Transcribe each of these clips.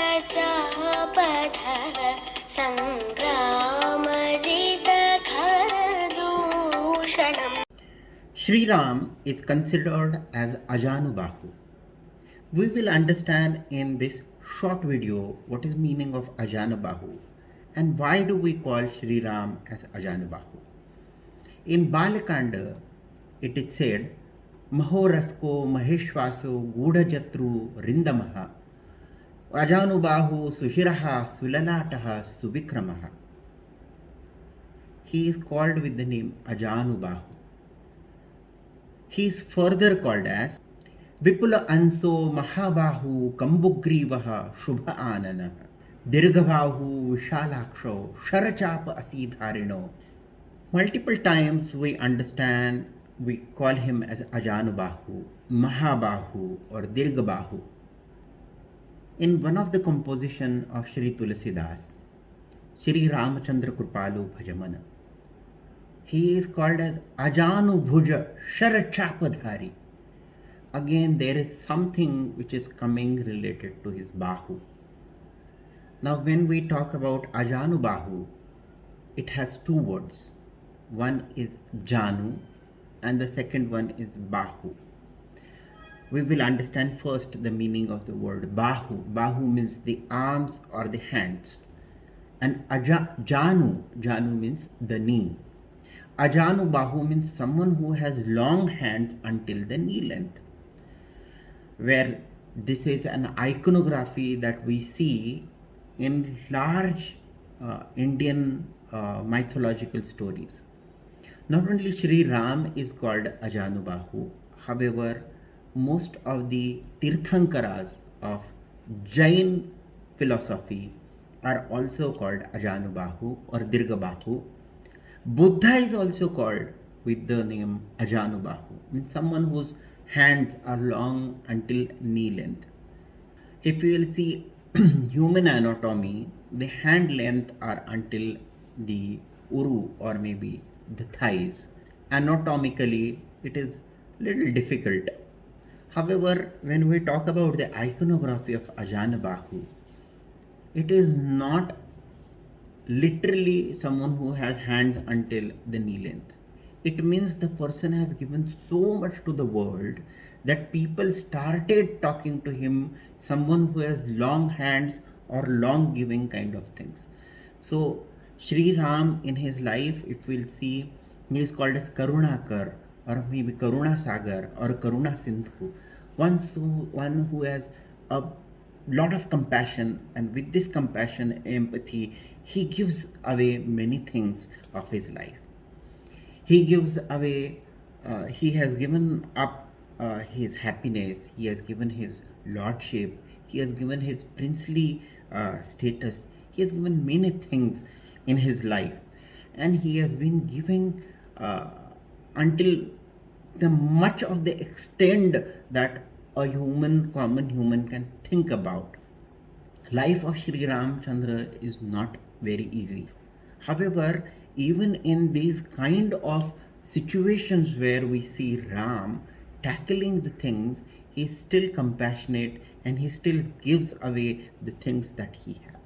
चापधर सङ्ग्रामजितखरदूषणम्. Sri Ram is considered as Ajanubahu. We will understand in this short video what is meaning of Ajanubahu and why do we call Sri Ram as Ajanubahu. In Balakanda, it is said, Mahorasko Maheshwaso Gudajatru Rindamaha Ajanubahu Sushiraha Sulalataha Suvikramaha. He is called with the name Ajanubahu. He is further called as Vipula Anso Mahabahu Kambugrivaha Shubha Anana Dirgavahu Vishalaksho Sharachapa Asidharino. Multiple times we call him as Ajanubahu, Mahabahu or Dirgabahu. In one of the composition of Shri Tulsidas, Shri Ramachandra Kripalu Bhajamana, he is called as Ajanubhuja Sharachapadhari. Again, there is something which is coming related to his Bahu. Now, when we talk about Ajanubahu, it has two words. One is Janu and the second one is Bahu. We will understand first the meaning of the word Bahu. Bahu means the arms or the hands. And Janu means the knee. Ajanu Bahu means someone who has long hands until the knee length. Where this is an iconography that we see in large Indian mythological stories. Not only Sri Ram is called Ajanubahu, however, most of the Tirthankaras of Jain philosophy are also called Ajanubahu or Dirgabahu. Buddha is also called with the name Ajanubahu, means someone whose hands are long until knee length. If you will see human anatomy, the hand length are until the uru or maybe the thighs. Anatomically, it is little difficult. However, when we talk about the iconography of Ajanubahu, it is not literally someone who has hands until the knee length. It means the person has given so much to the world that people started talking to him, someone who has long hands or long giving kind of things. So Sri Ram in his life, if we'll see, he is called as Karunakar or maybe Karuna Sagar or Karuna Sindhu, one who has a lot of compassion, and with this compassion and empathy, he gives away many things of his life. He gives away, he has given up his happiness, he has given his lordship, he has given his princely status, he has given many things in his life, and he has been giving until the much of the extent that a common human can think about. Life of Sri Ramchandra is not very easy. However, even in these kind of situations where we see Ram tackling the things, he is still compassionate and he still gives away the things that he has.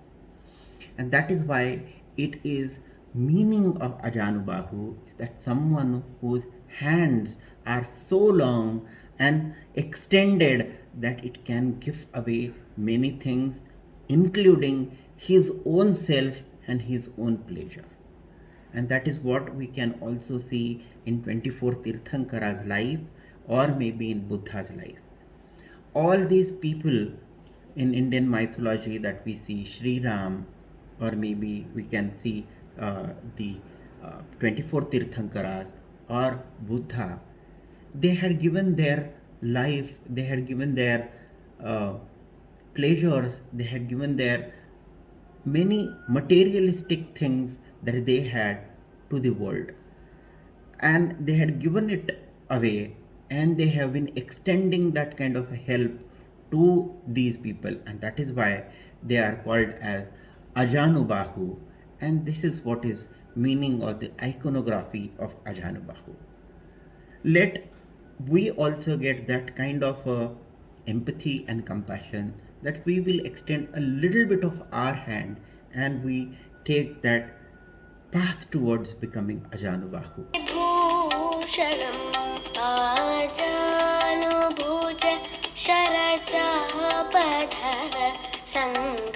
And that is why it is meaning of Ajanubahu is that someone whose hands are so long and extended that it can give away many things, including his own self and his own pleasure. And that is what we can also see in 24 Tirthankara's life or maybe in Buddha's life. All these people in Indian mythology that we see, Sri Ram, or maybe we can see the 24 Tirthankaras or Buddha, they had given their life, they had given their pleasures, they had given their many materialistic things that they had to the world, and they had given it away, and they have been extending that kind of help to these people, and that is why they are called as Ajanubahu, and this is what is meaning of the iconography of Ajanubahu. Let we also get that kind of empathy and compassion that we will extend a little bit of our hand and we take that path towards becoming Ajanubahu. आजानुभुज शरचापधर संग